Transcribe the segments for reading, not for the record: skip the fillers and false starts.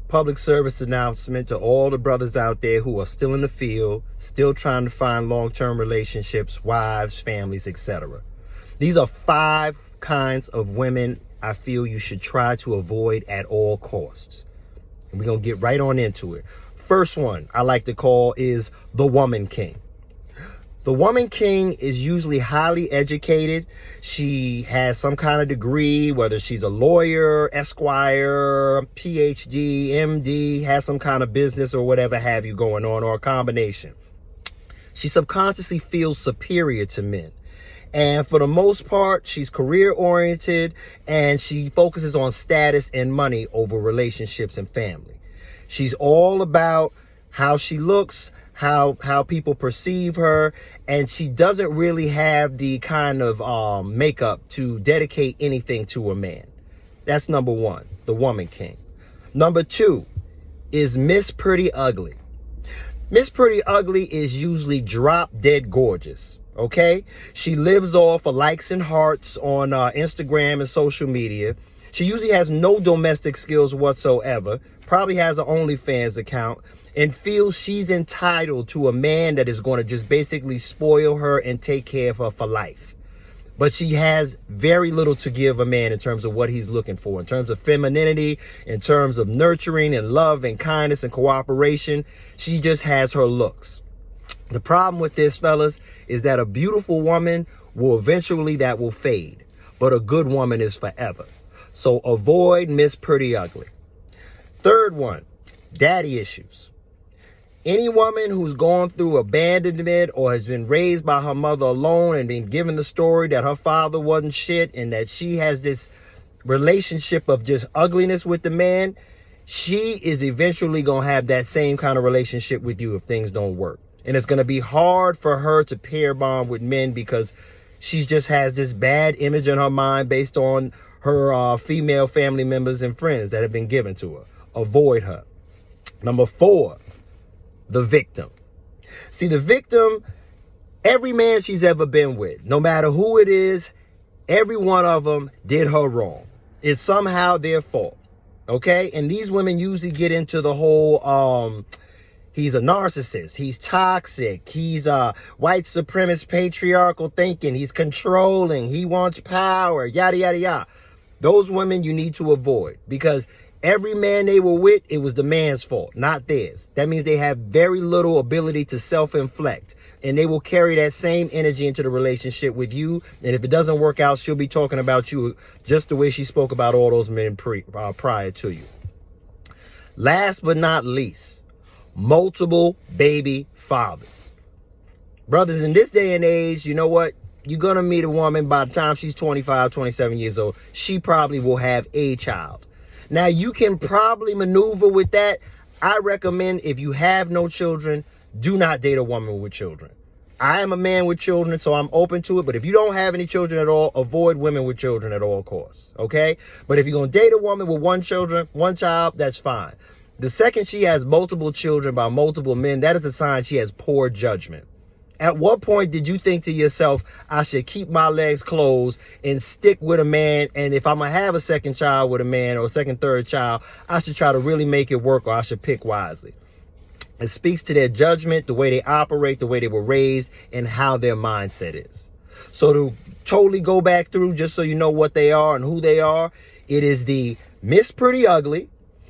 public service announcement to all the brothers out there who are still in the field, still trying to find long-term relationships, wives, families, etc. These are 5 kinds of women I feel you should try to avoid at all costs. And we're going to get right on into it. First one I like to call is the woman king. The woman king is usually highly educated. She has some kind of degree, whether she's a lawyer, esquire, PhD, MD, has some kind of business or whatever have you going on, or a combination. She subconsciously feels superior to men. And for the most part, she's career oriented and she focuses on status and money over relationships and family. She's all about how she looks, how people perceive her, and she doesn't really have the kind of makeup to dedicate anything to a man. That's number 1, the woman king. Number 2 is Miss Pretty Ugly. Miss Pretty Ugly is usually drop dead gorgeous. Okay, she lives off of likes and hearts on Instagram and social media. She usually has no domestic skills whatsoever, probably has an OnlyFans account, and feels she's entitled to a man that is going to just basically spoil her and take care of her for life. But she has very little to give a man in terms of what he's looking for, in terms of femininity, in terms of nurturing and love and kindness and cooperation. She just has her looks. The problem with this, fellas, is that a beautiful woman will fade, but a good woman is forever. So avoid Miss Pretty Ugly. Third one, daddy issues. Any woman who's gone through abandonment or has been raised by her mother alone and been given the story that her father wasn't shit and that she has this relationship of just ugliness with the man, she is eventually going to have that same kind of relationship with you if things don't work. And it's going to be hard for her to pair bond with men because she just has this bad image in her mind based on her female family members and friends that have been given to her. Avoid her. Number 4, the victim. See, the victim, every man she's ever been with, no matter who it is, every one of them did her wrong. It's somehow their fault. Okay? And these women usually get into the whole, he's a narcissist, he's toxic, he's a white supremacist patriarchal thinking, he's controlling, he wants power, yada, yada, yada. Those women you need to avoid because every man they were with, it was the man's fault, not theirs. That means they have very little ability to self-inflect, and they will carry that same energy into the relationship with you. And if it doesn't work out, she'll be talking about you just the way she spoke about all those men prior to you. Last but not least, multiple baby fathers. Brothers, in this day and age, you know what? You're going to meet a woman by the time she's 25, 27 years old. She probably will have a child. Now, you can probably maneuver with that. I recommend if you have no children, do not date a woman with children. I am a man with children, so I'm open to it. But if you don't have any children at all, avoid women with children at all costs. Okay? But if you're going to date a woman with one child, that's fine. The second she has multiple children by multiple men, that is a sign she has poor judgment. At what point did you think to yourself, I should keep my legs closed and stick with a man, and if I'm going to have a second child with a man or a second, third child, I should try to really make it work, or I should pick wisely? It speaks to their judgment, the way they operate, the way they were raised, and how their mindset is. So to totally go back through, just so you know what they are and who they are, it is the Miss Pretty Ugly,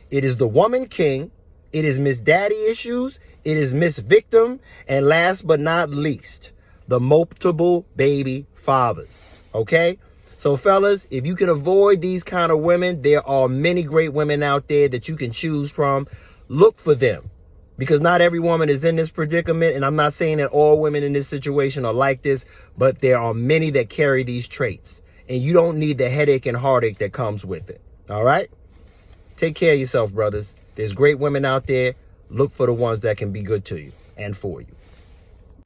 it is the Woman King, it is Miss Daddy Issues, it is Miss Victim, and last but not least, the multiple baby fathers. Okay? So fellas, if you can avoid these kind of women, there are many great women out there that you can choose from. Look for them, because not every woman is in this predicament, and I'm not saying that all women in this situation are like this, but there are many that carry these traits, and you don't need the headache and heartache that comes with it. All right? Take care of yourself, brothers. There's great women out there. Look for the ones that can be good to you and for you.